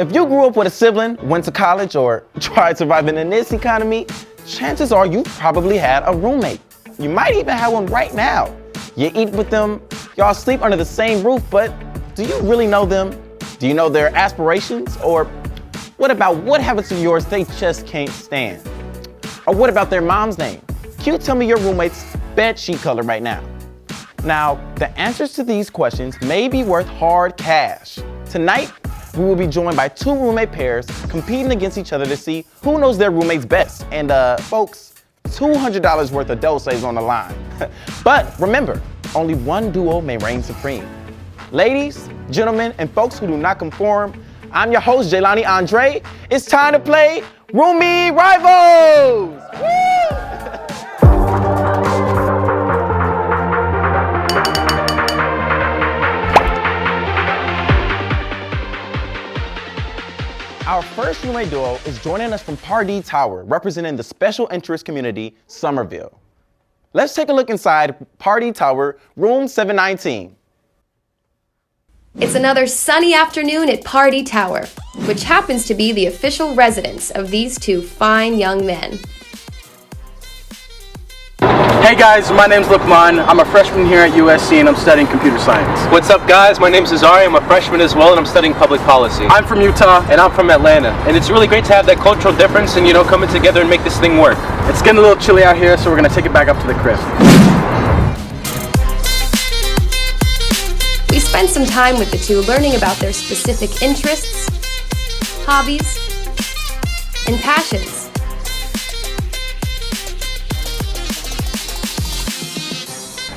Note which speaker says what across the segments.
Speaker 1: If you grew up with a sibling, went to college, or tried surviving in this economy, chances are you probably had a roommate. You might even have one right now. You eat with them, y'all sleep under the same roof, but do you really know them? Do you know their aspirations? Or what about what habits of yours they just can't stand? Or what about their mom's name? Can you tell me your roommate's bed sheet color right now? Now, the answers to these questions may be worth hard cash. Tonight, we will be joined by two roommate pairs competing against each other to see who knows their roommates best. And folks, $200 worth of dough saves on the line. But remember, only one duo may reign supreme. Ladies, gentlemen, and folks who do not conform, I'm your host, Jelani Andre. It's time to play Roomie Rivals! Woo! Our first roommate duo is joining us from Pardee Tower, representing the special interest community, Somerville. Let's take a look inside Pardee Tower, room 719.
Speaker 2: It's another sunny afternoon at Pardee Tower, which happens to be the official residence of these two fine young men.
Speaker 3: Hey guys, my name's Lukman. I'm a freshman here at USC and I'm studying computer science.
Speaker 4: What's up guys, my name's Azari. I'm a freshman as well and I'm studying public policy.
Speaker 3: I'm from Utah.
Speaker 4: And I'm from Atlanta. And it's really great to have that cultural difference and coming together and make this thing work.
Speaker 3: It's getting a little chilly out here, so we're gonna take it back up to the crib.
Speaker 2: We spent some time with the two learning about their specific interests, hobbies, and passions.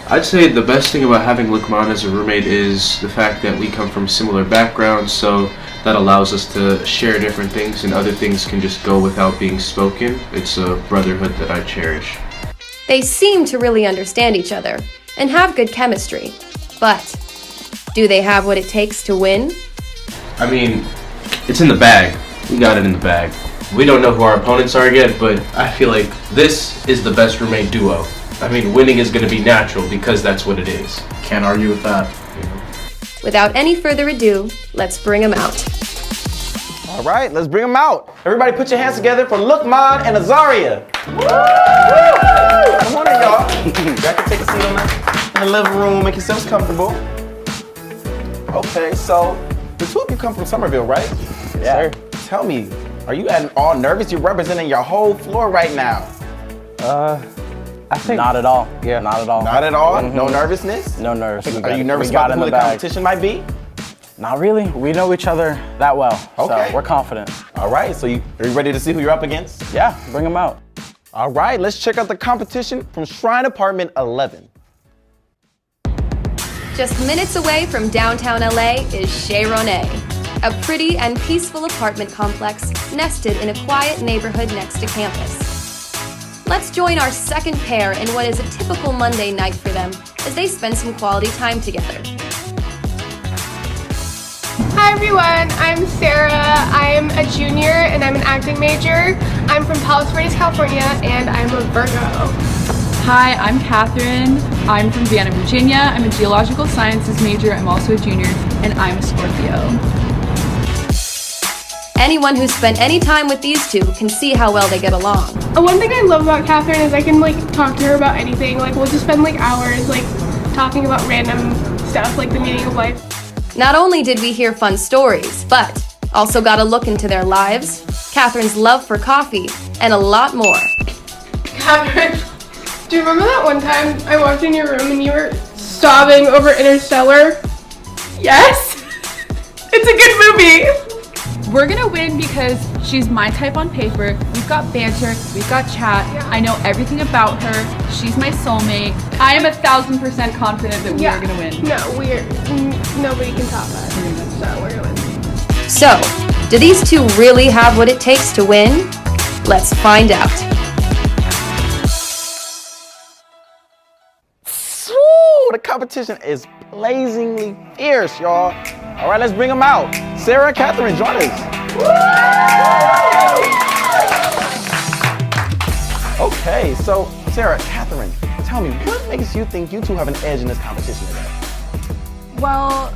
Speaker 5: I'd say the best thing about having Lukman as a roommate is the fact that we come from similar backgrounds, so that allows us to share different things and other things can just go without being spoken. It's a brotherhood that I cherish.
Speaker 2: They seem to really understand each other and have good chemistry, but do they have what it takes to win?
Speaker 5: I mean, it's in the bag. We got it in the bag. We don't know who our opponents are yet, but I feel like this is the best roommate duo. I mean, winning is going to be natural because that's what it is.
Speaker 3: Can't argue with that.
Speaker 2: Without any further ado, let's bring them out.
Speaker 1: All right, let's bring them out. Everybody put your hands together for Lukman and Azaria. Woo! Come on in, y'all. Y'all can take a seat in the living room, make yourselves comfortable. Okay, so the two of you come from Somerville, right?
Speaker 3: Yeah.
Speaker 1: Sir, tell me, are you all nervous? You're representing your whole floor right now.
Speaker 3: I think not at all. Yeah, not at all.
Speaker 1: Not at all?
Speaker 3: Mm-hmm.
Speaker 1: No nervousness?
Speaker 3: No nerves.
Speaker 1: Are you nervous about who the competition might be?
Speaker 3: Not really. We know each other that well,
Speaker 1: okay.
Speaker 3: So we're confident.
Speaker 1: All right, so are you ready to see who you're up against?
Speaker 3: Yeah, bring them out.
Speaker 1: All right, let's check out the competition from Shrine Apartment 11.
Speaker 2: Just minutes away from downtown LA is Chez René, a pretty and peaceful apartment complex nested in a quiet neighborhood next to campus. Let's join our second pair in what is a typical Monday night for them as they spend some quality time together.
Speaker 6: Hi everyone, I'm Sarah. I'm a junior and I'm an acting major. I'm from Palos Verdes, California, and I'm a Virgo.
Speaker 7: Hi, I'm Catherine. I'm from Vienna, Virginia. I'm a geological sciences major. I'm also a junior, and I'm a Scorpio.
Speaker 2: Anyone who's spent any time with these two can see how well they get along.
Speaker 6: One thing I love about Catherine is I can talk to her about anything. We'll just spend hours talking about random stuff like the meaning of life.
Speaker 2: Not only did we hear fun stories, but also got a look into their lives, Catherine's love for coffee, and a lot more.
Speaker 6: Catherine, do you remember that one time I walked in your room and you were sobbing over Interstellar? Yes? It's a good movie.
Speaker 7: We're gonna win because she's my type on paper. We've got banter, we've got chat.
Speaker 6: Yeah.
Speaker 7: I know everything about her. She's my soulmate. I am 1,000% confident that we are gonna win.
Speaker 6: No, nobody can top us. So we're gonna win.
Speaker 2: So, do these two really have what it takes to win? Let's find out.
Speaker 1: Woo, the competition is blazingly fierce, y'all. All right, let's bring them out. Sarah, Catherine, join us. Okay, so Sarah, Catherine, tell me, what makes you think you two have an edge in this competition today?
Speaker 7: Well,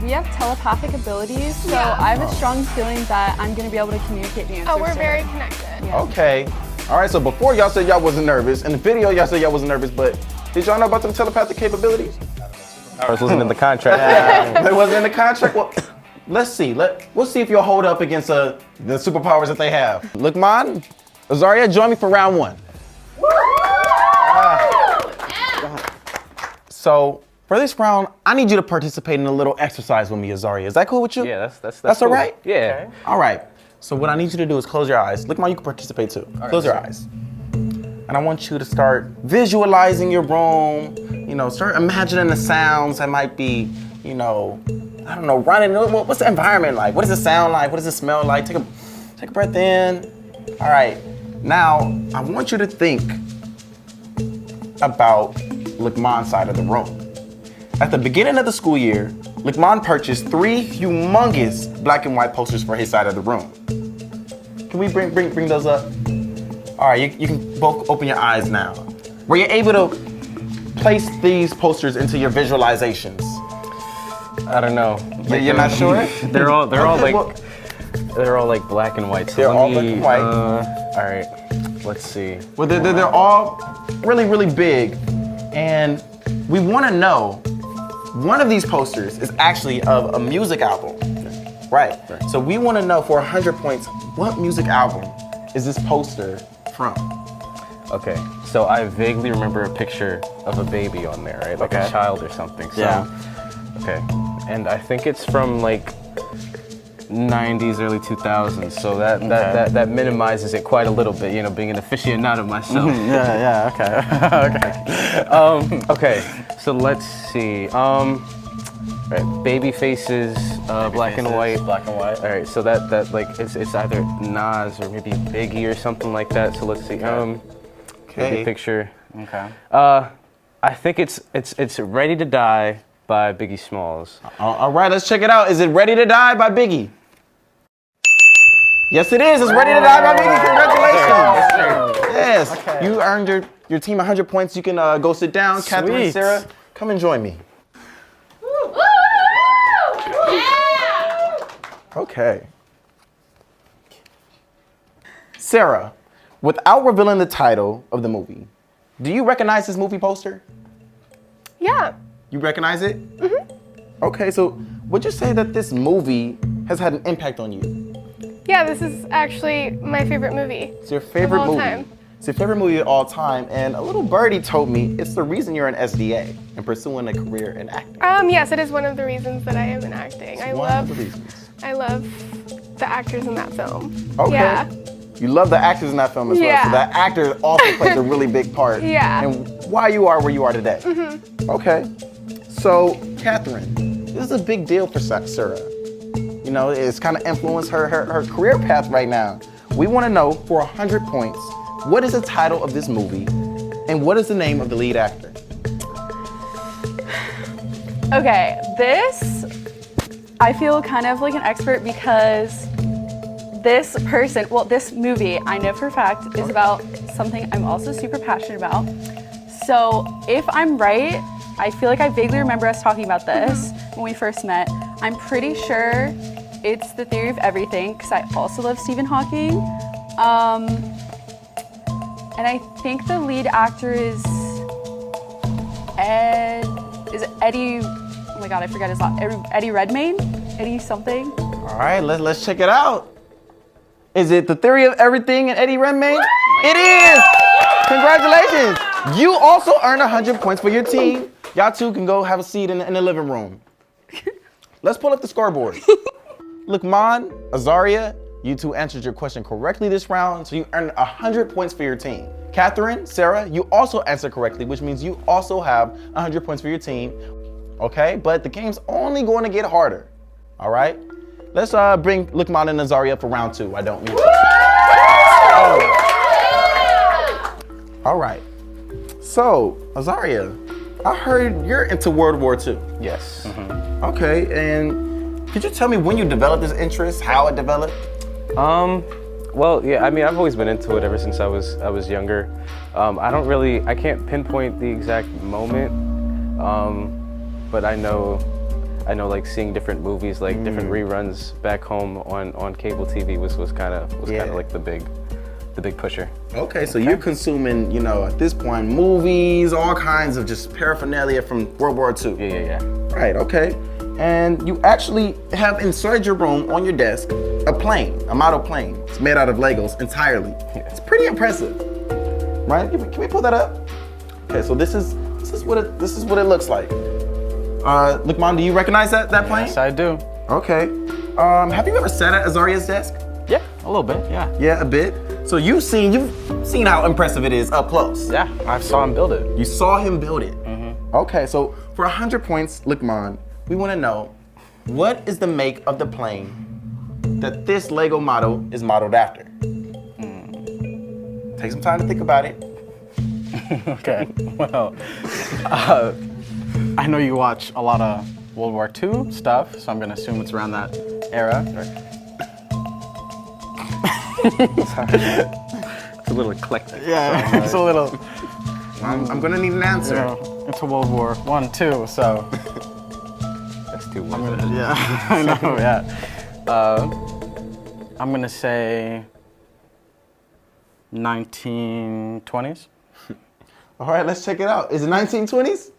Speaker 7: we have telepathic abilities, so I have a strong feeling that I'm going to be able to communicate the answers.
Speaker 6: Oh, we're
Speaker 7: to
Speaker 6: very
Speaker 7: her.
Speaker 6: connected.
Speaker 7: Yeah.
Speaker 1: Okay. All right, so before y'all said y'all wasn't nervous. In the video, y'all said y'all wasn't nervous, but did y'all know about them telepathic capabilities?
Speaker 4: Ours wasn't in the contract.
Speaker 1: It wasn't in the contract? Well, let's see. We'll see if you'll hold up against the superpowers that they have. Lukman, Azaria, join me for round 1. So, for this round, I need you to participate in a little exercise with me, Azaria. Is that cool with you?
Speaker 4: Yeah, that's
Speaker 1: all
Speaker 4: cool.
Speaker 1: right?
Speaker 4: Yeah.
Speaker 1: All right. So what I need you to do is close your eyes. Lukman, you can participate too. Close your eyes. And I want you to start visualizing your room. You know, start imagining the sounds that might be, you know, I don't know, running. What's the environment like? What does it sound like? What does it smell like? Take a breath in. All right. Now, I want you to think about Lukman's side of the room. At the beginning of the school year, Lukman purchased 3 humongous black and white posters for his side of the room. Can we bring those up? All right, you can both open your eyes now. Were you able to place these posters into your visualizations?
Speaker 4: I don't know.
Speaker 1: You're not sure?
Speaker 4: They're all
Speaker 1: Okay,
Speaker 4: like black and white. So
Speaker 1: They're
Speaker 4: let
Speaker 1: all
Speaker 4: me,
Speaker 1: black and white.
Speaker 4: All right. Let's see.
Speaker 1: Well, they're all really, really big. And we want to know, one of these posters is actually of a music album. Right. So we want to know for 100 points, what music album is this poster from?
Speaker 4: Okay. So I vaguely remember a picture of a baby on there, right? Like a child or something. So, okay. And I think it's from like 90s, early 2000s. So that minimizes it quite a little bit, you know, being an aficionado myself.
Speaker 3: Okay.
Speaker 4: Okay, so let's see. Right, baby faces, black and white.
Speaker 3: Black and white.
Speaker 4: All right, so that like it's either Nas or maybe Biggie or something like that. So let's see. Maybe picture.
Speaker 3: Okay.
Speaker 4: I think it's Ready to Die by Biggie Smalls.
Speaker 1: All right, let's check it out. Is it Ready to Die by Biggie? Yes, it is. It's Ready to Die by Biggie. Congratulations. Yes. Okay. You earned your team 100 points. You can go sit down. Catherine and Sarah, come and join me. Okay. Sarah, without revealing the title of the movie, do you recognize this movie poster?
Speaker 6: Yeah.
Speaker 1: You recognize it? Mm-hmm. Okay, so would you say that this movie has had an impact on you?
Speaker 6: Yeah, this is actually my favorite movie.
Speaker 1: It's your favorite
Speaker 6: of all
Speaker 1: movie.
Speaker 6: Time.
Speaker 1: It's your favorite movie of all time, and a little birdie told me it's the reason you're an SDA and pursuing a career in acting.
Speaker 6: Yes, it is one of the reasons that I am in acting. I love the actors in that film.
Speaker 1: Okay.
Speaker 6: Yeah.
Speaker 1: You love the actors in that film as well, so that actor also plays a really big part in why you are where you are today. Mm-hmm. Okay. So, Catherine, this is a big deal for Sarah. You know, it's kind of influenced her career path right now. We want to know, for 100 points, what is the title of this movie, and what is the name of the lead actor?
Speaker 7: Okay, this, I feel kind of like an expert because this movie, I know for a fact, is about something I'm also super passionate about. So if I'm right, I feel like I vaguely remember us talking about this when we first met. I'm pretty sure it's The Theory of Everything, because I also love Stephen Hawking. And I think the lead actor is Eddie, oh my God, I forgot his last, Eddie Redmayne? Eddie something?
Speaker 1: All right, let's check it out. Is it The Theory of Everything and Eddie Redmayne? It is! Congratulations! You also earn 100 points for your team. Y'all two can go have a seat in the living room. Let's pull up the scoreboard. Lukman, Azaria, you two answered your question correctly this round, so you earned 100 points for your team. Catherine, Sarah, you also answered correctly, which means you also have 100 points for your team. Okay, but the game's only going to get harder. All right? Let's bring Lukman and Azaria up for round 2. I don't need to. All right. So, Azaria, I heard you're into World War II.
Speaker 4: Yes.
Speaker 1: Mm-hmm. Okay, and could you tell me when you developed this interest, how it developed?
Speaker 4: Well, yeah, I mean, I've always been into it ever since I was younger. I can't pinpoint the exact moment, but I know I know like seeing different movies, like different reruns back home on cable TV was kind of like the big pusher.
Speaker 1: Okay, so you're consuming, you know, at this point, movies, all kinds of just paraphernalia from World War II.
Speaker 4: Yeah.
Speaker 1: Right, okay. And you actually have inside your room on your desk a plane, a model plane. It's made out of Legos entirely. It's pretty impressive, right? Can we pull that up? Okay, so this is what it looks like. Lukman, do you recognize that plane?
Speaker 3: Yes, I do.
Speaker 1: Okay. Have you ever sat at Azaria's desk?
Speaker 3: Yeah, a little bit, yeah.
Speaker 1: Yeah, a bit. So you've seen how impressive it is up close.
Speaker 3: Yeah, I saw him build it.
Speaker 1: You saw him build it. Okay, so for 100 points, Lukman, we want to know, what is the make of the plane that this Lego model is modeled after? Take some time to think about it.
Speaker 3: Okay, well, I know you watch a lot of World War II stuff, so I'm gonna assume it's around that era.
Speaker 4: It's a little eclectic.
Speaker 3: Yeah, it's a little,
Speaker 1: I'm gonna need an answer.
Speaker 3: you know, it's a World War I, II, so.
Speaker 4: That's too limited.
Speaker 3: Yeah, I know, yeah. I'm gonna say 1920s.
Speaker 1: All right, let's check it out. Is it 1920s?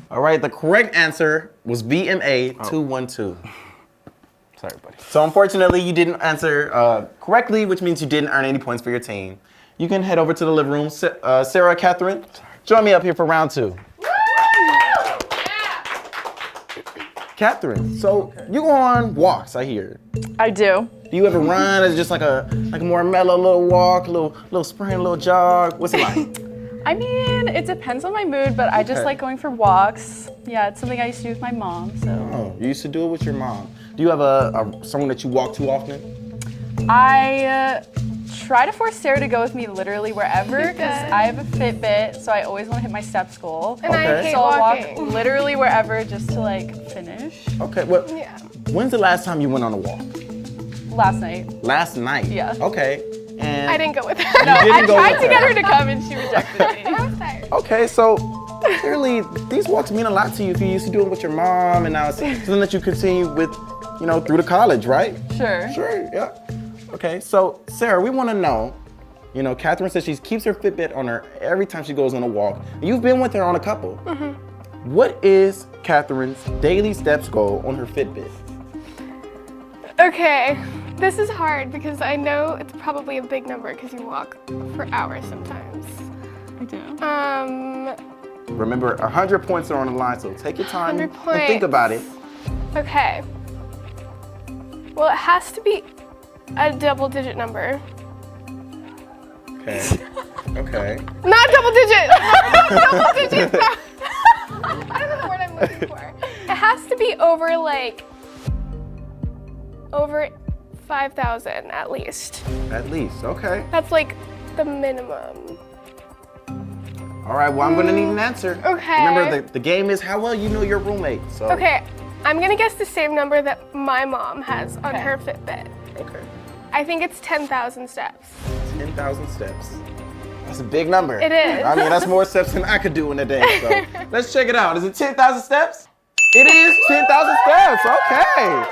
Speaker 1: All right, the correct answer was BMA 212.
Speaker 3: Sorry, buddy.
Speaker 1: So unfortunately, you didn't answer correctly, which means you didn't earn any points for your team. You can head over to the living room. Sarah, Catherine, join me up here for round 2. Catherine, so you go on walks, I hear.
Speaker 7: I do.
Speaker 1: Do you ever run? Is it just like a more mellow little walk, a little sprint, a little jog? What's it like?
Speaker 7: I mean, it depends on my mood, but I just
Speaker 1: Okay.
Speaker 7: like going for walks. Yeah, it's something I used to do with my mom, so.
Speaker 1: Oh, you used to do it with your mom. Do you have someone that you walk to often?
Speaker 7: I try to force Sarah to go with me literally wherever, because I have a Fitbit, so I always want to hit my steps goal.
Speaker 6: And I
Speaker 1: Okay.
Speaker 6: hate
Speaker 7: So I'll
Speaker 6: walking.
Speaker 7: walk literally wherever just to like finish.
Speaker 1: Okay, well,
Speaker 6: Yeah.
Speaker 1: when's the last time you went on a walk?
Speaker 7: Last night.
Speaker 1: Last night?
Speaker 7: Yeah.
Speaker 1: Okay, and
Speaker 6: I didn't go with her.
Speaker 1: you didn't go
Speaker 7: I tried
Speaker 1: with
Speaker 7: to get
Speaker 1: her.
Speaker 7: her to come and she rejected me.
Speaker 6: I was tired.
Speaker 1: Okay, so clearly these walks mean a lot to you if you used to do it with your mom, and now it's something that you continue with, you know, through the college, right?
Speaker 7: Sure.
Speaker 1: Sure, yeah. Okay, so Sarah, we want to know, you know, Catherine says she keeps her Fitbit on her every time she goes on a walk. You've been with her on a couple. What is Catherine's daily steps goal on her Fitbit?
Speaker 6: Okay, this is hard because I know it's probably a big number because you walk for hours sometimes.
Speaker 7: I do.
Speaker 1: Remember, 100 points are on the line, so take your time
Speaker 6: 100
Speaker 1: and think about it.
Speaker 6: Okay. Well, it has to be a double-digit number.
Speaker 1: Okay. Okay.
Speaker 6: Not double-digit. Double-digit. I don't know the word I'm looking for. It has to be over 5,000 at least.
Speaker 1: At least, okay.
Speaker 6: That's like the minimum.
Speaker 1: All right, well, I'm gonna need an answer.
Speaker 6: Okay.
Speaker 1: Remember, the game is how well you know your roommate, so.
Speaker 6: Okay, I'm gonna guess the same number that my mom has on her Fitbit.
Speaker 1: Okay.
Speaker 6: I think it's 10,000 steps.
Speaker 1: 10,000 steps. That's a big number.
Speaker 6: It is.
Speaker 1: I mean, that's more steps than I could do in a day, so. Let's check it out. Is it 10,000 steps? It is 10,000 steps, okay.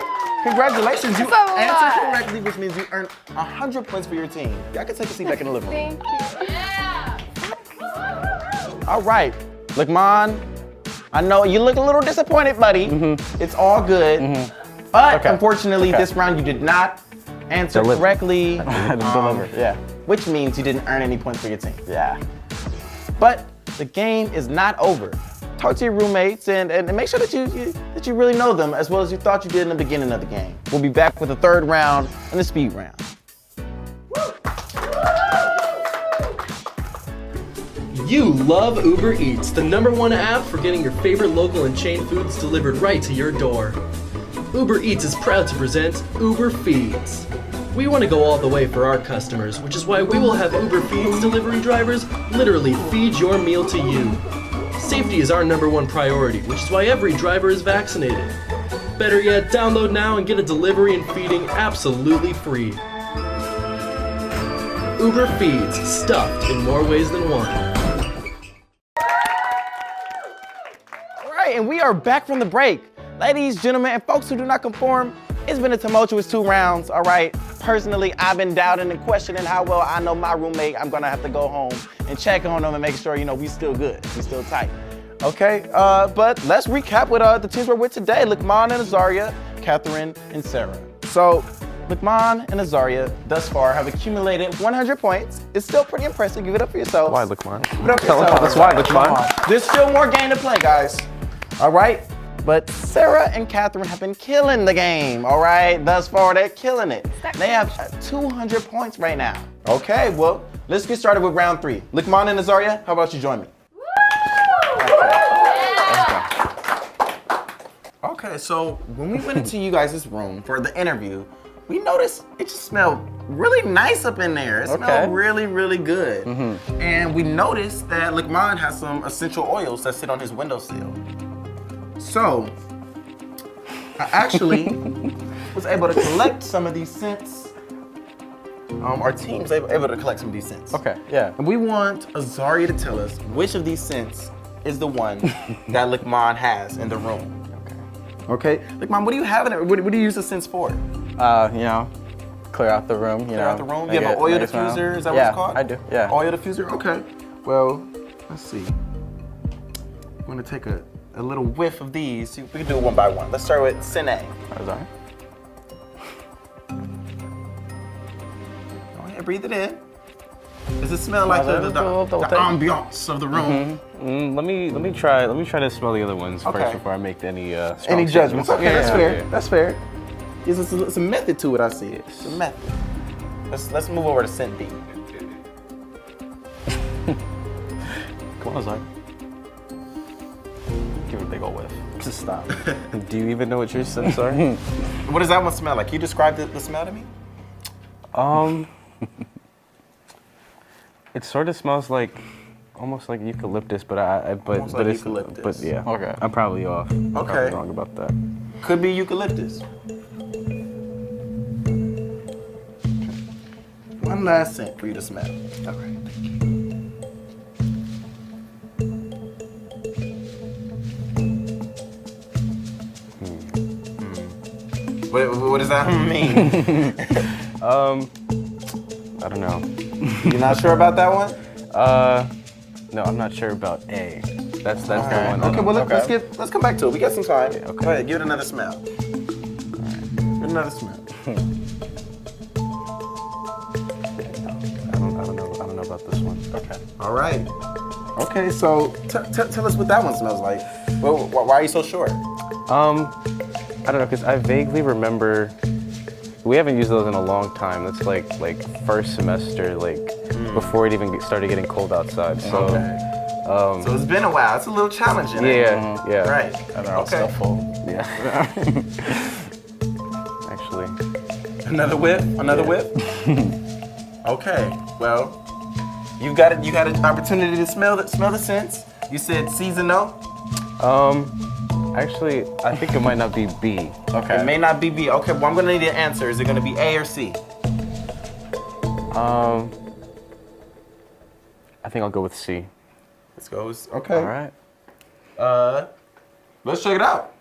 Speaker 1: Congratulations, you
Speaker 6: That's a lot.
Speaker 1: answered correctly, which means you earned 100 points for your team. Y'all can take a seat back in the living room.
Speaker 6: Thank you.
Speaker 1: All right, Lukman, I know you look a little disappointed, buddy. It's all good. But unfortunately, this round you did not answer correctly.
Speaker 3: Deliver, yeah.
Speaker 1: Which means you didn't earn any points for your team.
Speaker 3: Yeah.
Speaker 1: But the game is not over. Talk to your roommates and make sure that you really know them as well as you thought you did in the beginning of the game. We'll be back with the third round and the speed round.
Speaker 8: You love Uber Eats, the #1 app for getting your favorite local and chain foods delivered right to your door. Uber Eats is proud to present Uber Feeds. We want to go all the way for our customers, which is why we will have Uber Feeds delivery drivers literally feed your meal to you. Safety is our #1 priority, which is why every driver is vaccinated. Better yet, download now and get a delivery and feeding absolutely free. Uber Feeds, stuffed in more ways than one.
Speaker 1: All right, and we are back from the break. Ladies, gentlemen, and folks who do not conform, it's been a tumultuous 2 rounds, all right? Personally, I've been doubting and questioning how well I know my roommate. I'm gonna have to go home and check on them and make sure, we still good, we still tight. Okay, but let's recap with the teams we're with today. Luqman and Azaria, Catherine and Sarah. So, Luqman and Azaria thus far have accumulated 100 points. It's still pretty impressive. Give it up for yourselves.
Speaker 4: Why, Luqman?
Speaker 1: Give it up for yourselves.
Speaker 4: That's why, Luqman.
Speaker 1: There's still more game to play, guys. All right? But Sarah and Catherine have been killing the game, all right? Thus far, they're killing it. They have 200 points right now. Okay, well, let's get started with round 3. Luqman and Azaria, how about you join me? Okay, so when we went into you guys' room for the interview, we noticed it just smelled really nice up in there. It smelled really, really good. And we noticed that Luqman has some essential oils that sit on his windowsill. So, I actually was able to collect some of these scents. Our team was able to collect some of these scents.
Speaker 4: Okay, yeah.
Speaker 1: And we want Azaria to tell us which of these scents is the one that Luqman has in the room. Okay, Luqman, what do you have in it? What do you use the scents for?
Speaker 4: Clear out the room,
Speaker 1: Clear out the room? You have an oil diffuser, is that what it's called?
Speaker 4: I do, yeah.
Speaker 1: Oil diffuser, okay. Well, let's see. I'm gonna take a little whiff of these. See, we can do it one by one. Let's start with scent A.
Speaker 4: Sorry.
Speaker 1: Go ahead, breathe it in. Does it smell like the ambiance of the room?
Speaker 4: Let me try to smell the other ones first before I make any
Speaker 1: Any judgments? Okay,
Speaker 4: Yeah,
Speaker 1: that's fair.
Speaker 4: yeah.
Speaker 1: That's fair. It's a method to it. I see it. It's a method. Let's move over to scent B.
Speaker 4: Come on, Zach. Give it a big ol' whiff. Just stop. Do you even know what your scents are?
Speaker 1: What does that one smell like? Can you describe the smell to me?
Speaker 4: It sort of smells like, almost like eucalyptus, but it's
Speaker 1: eucalyptus.
Speaker 4: But yeah.
Speaker 1: Okay.
Speaker 4: I'm probably off. I'm probably wrong about that.
Speaker 1: Could be eucalyptus. One last scent for you to smell. All right. What does that mean?
Speaker 4: I don't know.
Speaker 1: You're not sure about that one?
Speaker 4: No, I'm not sure about A. That's the
Speaker 1: Right.
Speaker 4: one.
Speaker 1: Okay, well let's come back to it. We got some time.
Speaker 4: Okay.
Speaker 1: Go ahead, give it another smell. Give it another smell.
Speaker 4: I don't know about this one.
Speaker 1: Okay. All right. Okay, so tell us what that one smells like. Well, why are you so sure?
Speaker 4: I don't know, because I vaguely remember, we haven't used those in a long time. That's like first semester, before it even started getting cold outside. So,
Speaker 1: so it's been a while. It's a little challenging.
Speaker 4: Yeah, yeah.
Speaker 1: Right.
Speaker 4: And they're all still full. Yeah. Actually.
Speaker 1: Another whiff? Another whiff? Okay. Well, you got an opportunity to smell the scents. You said C's a no?
Speaker 4: Actually, I think it might not be B.
Speaker 1: Okay. It may not be B. Okay, well, I'm gonna need an answer. Is it gonna be A or C?
Speaker 4: I think I'll go with C.
Speaker 1: Let's go. Okay.
Speaker 4: All right.
Speaker 1: Let's check it out.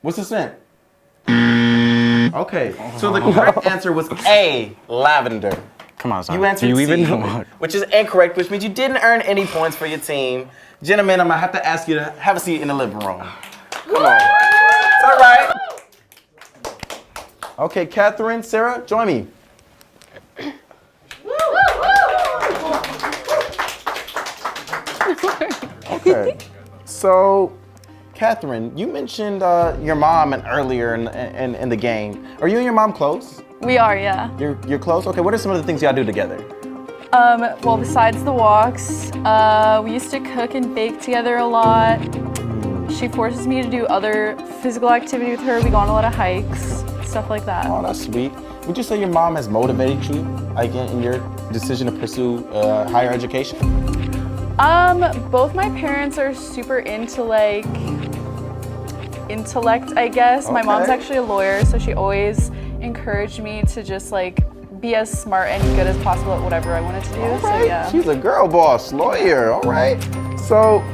Speaker 1: What's the scent? Okay, so the correct answer was A, lavender.
Speaker 4: Come on, Simon.
Speaker 1: You answered
Speaker 4: Do you even
Speaker 1: C,
Speaker 4: know?
Speaker 1: which is incorrect, which means you didn't earn any points for your team. Gentlemen, I'm gonna have to ask you to have a seat in the living room. Come on. It's all right. Okay, Catherine, Sarah, join me. Okay, so Catherine, you mentioned your mom earlier in the game. Are you and your mom close?
Speaker 7: We are, yeah.
Speaker 1: You're close? Okay, what are some of the things y'all do together?
Speaker 7: Well, besides the walks, we used to cook and bake together a lot. She forces me to do other physical activity with her. We go on a lot of hikes, stuff like that.
Speaker 1: Oh, that's sweet. Would you say your mom has motivated you, like in your decision to pursue higher education?
Speaker 7: Both my parents are super into like intellect, I guess. My mom's actually a lawyer, so she always encouraged me to just like be as smart and good as possible at whatever I wanted to do.
Speaker 1: All
Speaker 7: So
Speaker 1: right.
Speaker 7: yeah.
Speaker 1: She's a girl boss, lawyer. All right. So,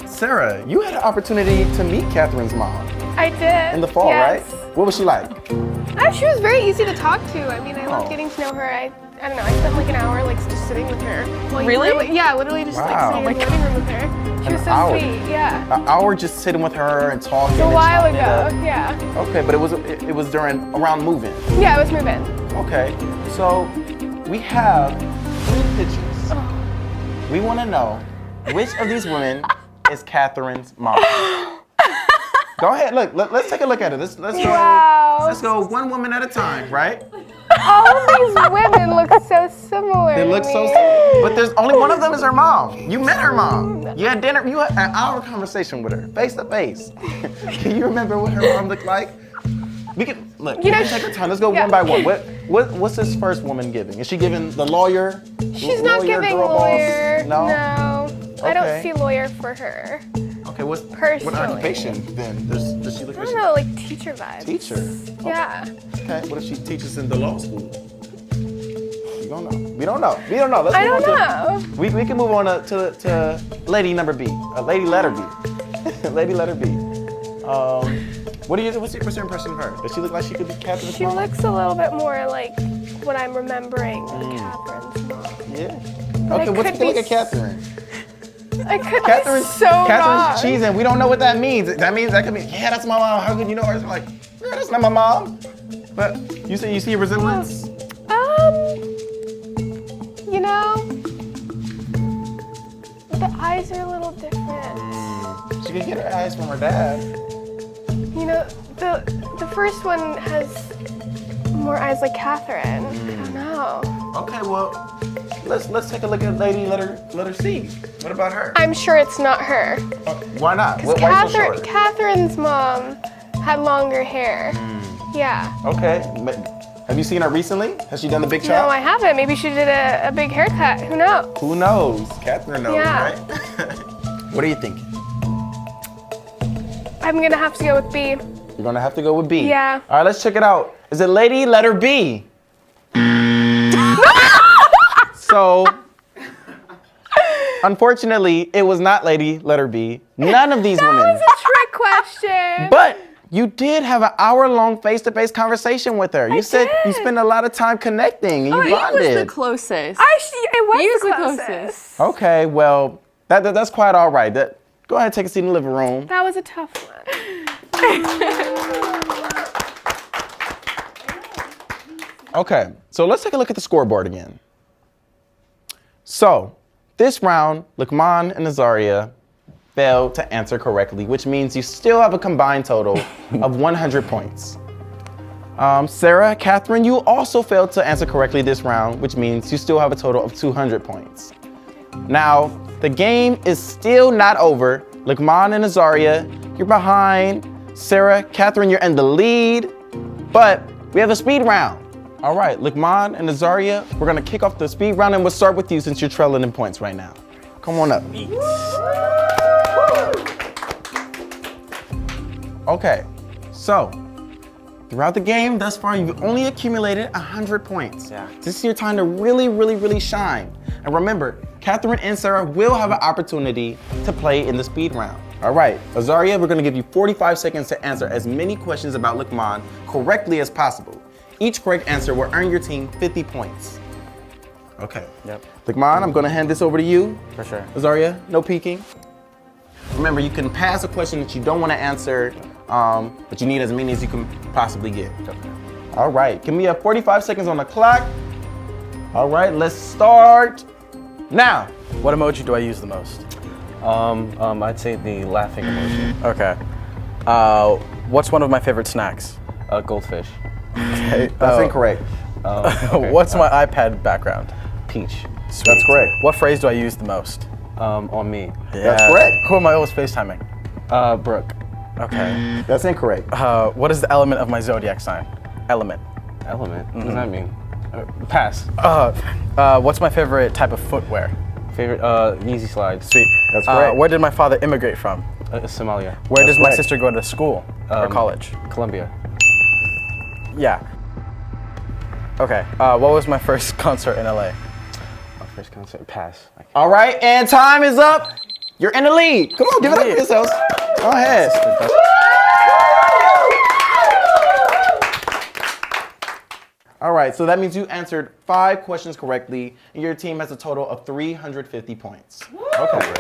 Speaker 1: Sarah, you had an opportunity to meet Catherine's mom.
Speaker 6: I did.
Speaker 1: In the fall,
Speaker 6: yes.
Speaker 1: right? What was she like?
Speaker 6: She was very easy to talk to. I mean, I loved getting to know her. I don't know, I spent like an hour like just sitting with her. Like,
Speaker 7: Really?
Speaker 6: Yeah, literally just like sitting in the living room with her. She was so sweet, yeah.
Speaker 1: An hour just sitting with her and talking.
Speaker 6: A
Speaker 1: and
Speaker 6: while
Speaker 1: chopping it
Speaker 6: ago,
Speaker 1: up.
Speaker 6: yeah.
Speaker 1: Okay, but it was around moving.
Speaker 6: Yeah, it was moving.
Speaker 1: Okay, so we have 3 pictures. We want to know which of these women is Catherine's mom. Go ahead, look. Let's take a look at it. Let's go.
Speaker 6: Wow.
Speaker 1: Let's go one woman at a time, right?
Speaker 6: All of these women look so similar.
Speaker 1: They look
Speaker 6: to
Speaker 1: so,
Speaker 6: me.
Speaker 1: but there's only one of them is her mom. You met her mom. You had dinner. You had an hour conversation with her, face to face. Can you remember what her mom looked like? We can look. We can take our time. Let's go one by one. What's this first woman giving? Is she giving the lawyer?
Speaker 6: She's not giving
Speaker 1: girl
Speaker 6: lawyer.
Speaker 1: boss? No.
Speaker 6: No. I don't see lawyer for her.
Speaker 1: Okay. What
Speaker 6: Personally.
Speaker 1: occupation then? Does she look
Speaker 6: I
Speaker 1: like
Speaker 6: don't know, like teacher vibes.
Speaker 1: Teacher.
Speaker 6: Yeah.
Speaker 1: Okay. What if she teaches in the law school? We don't know. We don't know. We don't know. Let's
Speaker 6: I
Speaker 1: move
Speaker 6: don't
Speaker 1: on
Speaker 6: know.
Speaker 1: We can move on to lady number B. Lady letter B. Lady letter B. What's your impression of her? Does she look like she could be Catherine's
Speaker 6: She
Speaker 1: mom?
Speaker 6: looks a little bit more like what I'm remembering of Catherine's mom.
Speaker 1: Yeah.
Speaker 6: But
Speaker 1: Okay,
Speaker 6: I
Speaker 1: what's
Speaker 6: could
Speaker 1: the look
Speaker 6: be
Speaker 1: at Catherine?
Speaker 6: I could
Speaker 1: Catherine's
Speaker 6: be so wrong.
Speaker 1: cheesing. We don't know what that means. That means that could be, yeah, that's my mom. How could you know her? It's like, yeah, that's not my mom. But you see a resemblance?
Speaker 6: You know, the eyes are a little different.
Speaker 1: She could get her eyes from her dad.
Speaker 6: You know, the first one has more eyes like Catherine. I don't know.
Speaker 1: Okay, well, let's take a look at lady letter C. What about her?
Speaker 6: I'm sure it's not her.
Speaker 1: Why not? Why so short?
Speaker 6: Catherine's mom had longer hair. Yeah.
Speaker 1: Okay. Have you seen her recently? Has she done the big
Speaker 6: No,
Speaker 1: chop?
Speaker 6: I haven't. Maybe she did a big haircut. Who knows?
Speaker 1: Who knows? Catherine knows,
Speaker 6: Yeah.
Speaker 1: right? What are you thinking?
Speaker 6: I'm gonna have to go with B.
Speaker 1: You're gonna have to go with B.
Speaker 6: Yeah.
Speaker 1: All right, let's check it out. Is it lady letter B? So, unfortunately, it was not lady letter B. None of these women.
Speaker 6: That was a trick question.
Speaker 1: But you did have an hour-long face-to-face conversation with her. You said you
Speaker 6: did.
Speaker 1: spent a lot of time connecting and you
Speaker 7: He was
Speaker 1: bonded.
Speaker 7: the closest.
Speaker 6: It was
Speaker 7: He was
Speaker 6: the
Speaker 7: the
Speaker 6: closest.
Speaker 7: closest.
Speaker 1: Okay, well, that's quite all right. Go ahead and take a seat in the living room.
Speaker 6: That was a tough one.
Speaker 1: Okay, so let's take a look at the scoreboard again. So, this round, Luqman and Azaria failed to answer correctly, which means you still have a combined total of 100 points. Sarah, Catherine, you also failed to answer correctly this round, which means you still have a total of 200 points. Now, the game is still not over. Luqman and Azaria, you're behind. Sarah, Catherine, you're in the lead, but we have a speed round. All right, Luqman and Azaria, we're gonna kick off the speed round and we'll start with you since you're trailing in points right now. Come on up. Okay, so throughout the game thus far, you've only accumulated 100 points.
Speaker 4: Yeah.
Speaker 1: This is your time to really, really, really shine. And remember, Catherine and Sarah will have an opportunity to play in the speed round. All right, Azaria, we're gonna give you 45 seconds to answer as many questions about Luqman correctly as possible. Each correct answer will earn your team 50 points. Okay.
Speaker 4: Yep.
Speaker 1: Luqman, I'm gonna hand this over to you.
Speaker 4: For sure.
Speaker 1: Azaria, no peeking. Remember, you can pass a question that you don't want to answer, but you need as many as you can possibly get. All right, can we have 45 seconds on the clock? All right, let's start now.
Speaker 3: What emoji do I use the most?
Speaker 4: I'd say the laughing emoji.
Speaker 3: Okay. What's one of my favorite snacks?
Speaker 4: Goldfish.
Speaker 3: Okay.
Speaker 1: That's incorrect.
Speaker 4: Okay.
Speaker 3: What's my iPad background?
Speaker 4: Peach.
Speaker 3: Sweet.
Speaker 1: That's correct.
Speaker 3: What phrase do I use the most?
Speaker 4: On me.
Speaker 1: That's correct.
Speaker 3: Who am I always FaceTiming?
Speaker 4: Brooke.
Speaker 3: Okay.
Speaker 1: That's incorrect.
Speaker 3: What is the element of my zodiac sign? Element.
Speaker 4: Element. What does that mean? Pass.
Speaker 3: What's my favorite type of footwear?
Speaker 4: Favorite, Yeezy slides.
Speaker 3: Sweet.
Speaker 1: That's correct.
Speaker 3: Where did my father immigrate from?
Speaker 4: Somalia.
Speaker 3: Where does my
Speaker 1: correct.
Speaker 3: sister go to school or college?
Speaker 4: Columbia.
Speaker 3: Yeah. Okay. What was my first concert in LA?
Speaker 4: My first concert. Pass.
Speaker 1: All right, and time is up. You're in the lead. Come on, give it up for yourselves. Go ahead. All right, so that means you answered 5 questions correctly, and your team has a total of 350 points. Okay.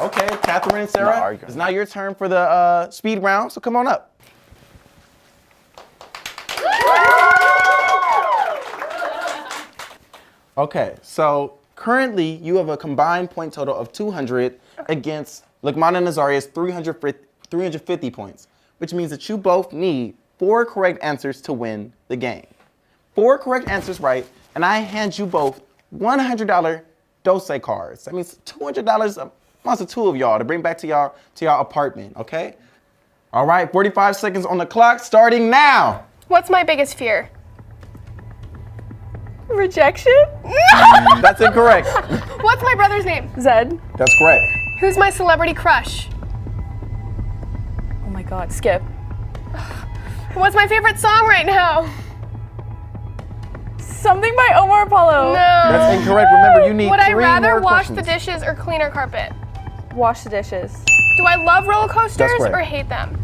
Speaker 1: Okay, Catherine and Sarah, it's now your turn for the speed round, so come on up. Okay, so currently you have a combined point total of 200 against Lukman and Nazaria's 350 points, which means that you both need 4 correct answers to win the game. 4 correct answers right, and I hand you both $100 Dose cards. That means $200 amongst the 2 of y'all to bring back to y'all apartment, okay? All right, 45 seconds on the clock, starting now.
Speaker 6: What's my biggest fear? Rejection?
Speaker 1: That's incorrect.
Speaker 6: What's my brother's name?
Speaker 7: Zed.
Speaker 1: That's correct.
Speaker 6: Who's my celebrity crush?
Speaker 7: Oh my God, Skip.
Speaker 6: What's my favorite song right now?
Speaker 7: Something by Omar Apollo.
Speaker 6: No.
Speaker 1: That's incorrect. Remember, you need 3 more
Speaker 6: Would I rather wash
Speaker 1: questions.
Speaker 6: the dishes or clean our carpet?
Speaker 7: Wash the dishes.
Speaker 6: Do I love roller coasters
Speaker 1: correct.
Speaker 6: or hate them?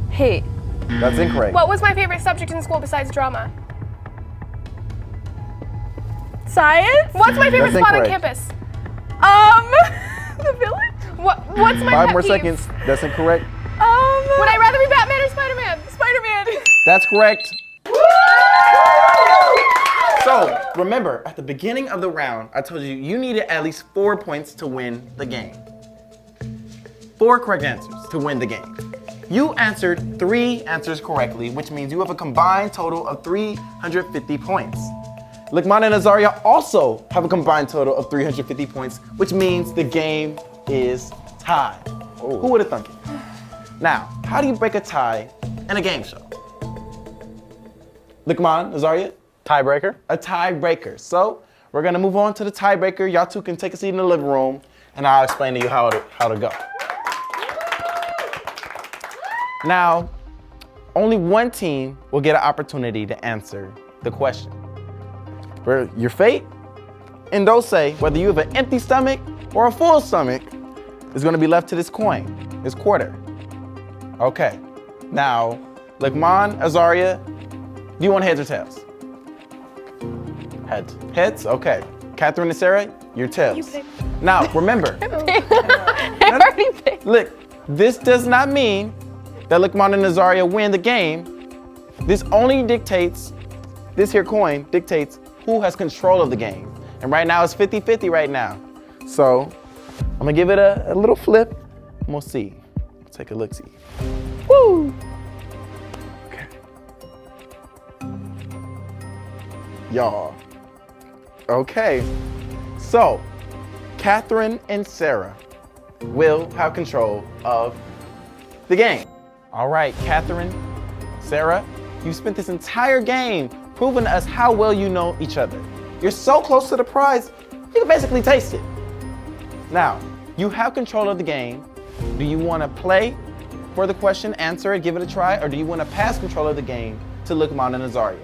Speaker 7: Hate.
Speaker 1: That's incorrect.
Speaker 6: What was my favorite subject in school besides drama?
Speaker 7: Science?
Speaker 6: What's my favorite
Speaker 1: That's
Speaker 6: spot on
Speaker 1: incorrect.
Speaker 6: campus?
Speaker 7: The village?
Speaker 6: What's my
Speaker 1: 5
Speaker 6: pet
Speaker 1: more
Speaker 6: peeve?
Speaker 1: seconds. That's incorrect.
Speaker 6: Would I rather be Batman or Spider-Man?
Speaker 7: Spider-Man.
Speaker 1: That's correct. So, remember, at the beginning of the round, I told you you needed at least 4 points to win the game. 4 correct answers to win the game. You answered 3 answers correctly, which means you have a combined total of 350 points. Lukman and Azaria also have a combined total of 350 points, which means the game is tied. Who would have thunk it? Now, how do you break a tie in a game show? Lukman, Azaria?
Speaker 3: Tiebreaker?
Speaker 1: A tiebreaker. So we're gonna move on to the tiebreaker. Y'all 2 can take a seat in the living room, and I'll explain to you how to go. Now, only one team will get an opportunity to answer the question. Where your fate, and they'll say whether you have an empty stomach or a full stomach is gonna be left to this coin, this quarter. Okay. Now, Lukman, Azaria, do you want heads or tails?
Speaker 3: Heads.
Speaker 1: Heads? Okay. Catherine and Sarah, your tails. Now, remember.
Speaker 7: I already picked.
Speaker 1: Look, this does not mean that Lukman and Azaria win the game. This only dictates, this here coin dictates who has control of the game. And right now it's 50-50 right now. So I'm gonna give it a little flip and we'll see. Take a look-see. Woo! Okay. Y'all. Okay. So, Catherine and Sarah will have control of the game. All right, Catherine, Sarah, you spent this entire game proving to us how well you know each other. You're so close to the prize, you can basically taste it. Now, you have control of the game. Do you want to play for the question, answer it, give it a try, or do you want to pass control of the game to Lukman and Azaria?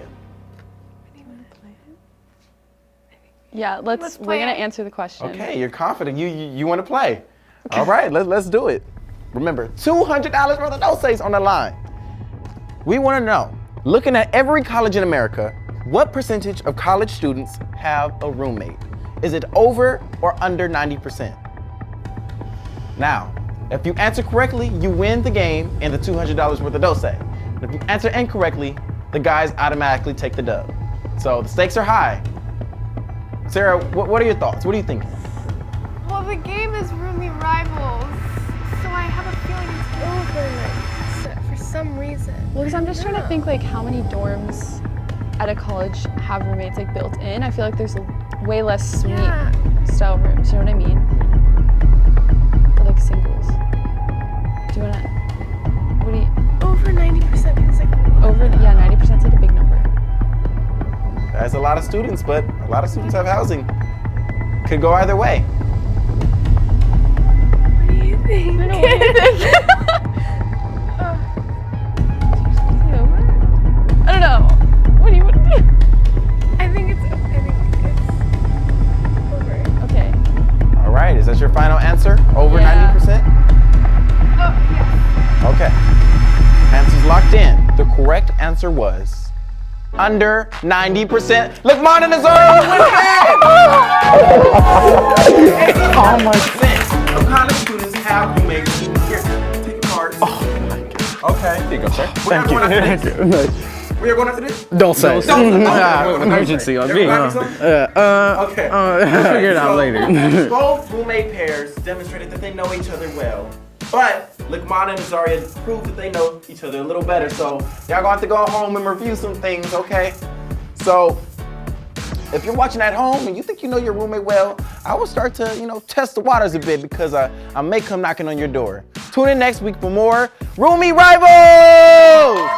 Speaker 7: Yeah, we're
Speaker 6: play
Speaker 7: gonna
Speaker 6: it.
Speaker 7: answer the question.
Speaker 1: Okay, you're confident. You want to play. Okay. All right, let's do it. Remember, $200 worth of doses on the line. We want to know, looking at every college in America, what percentage of college students have a roommate? Is it over or under 90%? Now, if you answer correctly, you win the game and the $200 worth of dose. And if you answer incorrectly, the guys automatically take the dub. So the stakes are high. Sarah, what are your thoughts? What are you thinking?
Speaker 6: Well, the game is Roomie Rivals, so I have a feeling it's over for some reason.
Speaker 7: Well, because I'm just trying to think like how many dorms at a college have roommates like built in. I feel like there's way less suite style rooms. You know what I mean? Or like singles. Do you wanna? What do you?
Speaker 6: Over 90% feels like a lot.
Speaker 7: Over? Yeah, 90% is like a big number.
Speaker 1: That's a lot of students, but a lot of students have housing. Could go either way.
Speaker 6: What do you think?
Speaker 7: I don't know. I don't know. What do you want to do?
Speaker 6: I think it's over.
Speaker 7: Okay.
Speaker 1: All right, is that your final answer? Over
Speaker 7: Yeah.
Speaker 1: 90%?
Speaker 6: Oh, yeah.
Speaker 1: Okay. Answers locked in. The correct answer was under 90%. Look, Mon and Azaria win again! Almost. What kind of students have roommates? Here, take a card. Oh my God. Okay. Here you go, sir. Thank you. We are going after this?
Speaker 3: Don't say.
Speaker 4: Emergency on me.
Speaker 1: Okay.
Speaker 3: Figure it out later.
Speaker 1: Both roommate pairs demonstrated that they know each other well. But Lickman and Azaria proved that they know each other a little better. So y'all gonna have to go home and review some things, okay? So if you're watching at home and you think you know your roommate well, I will start to, test the waters a bit because I may come knocking on your door. Tune in next week for more Roomie Rivals!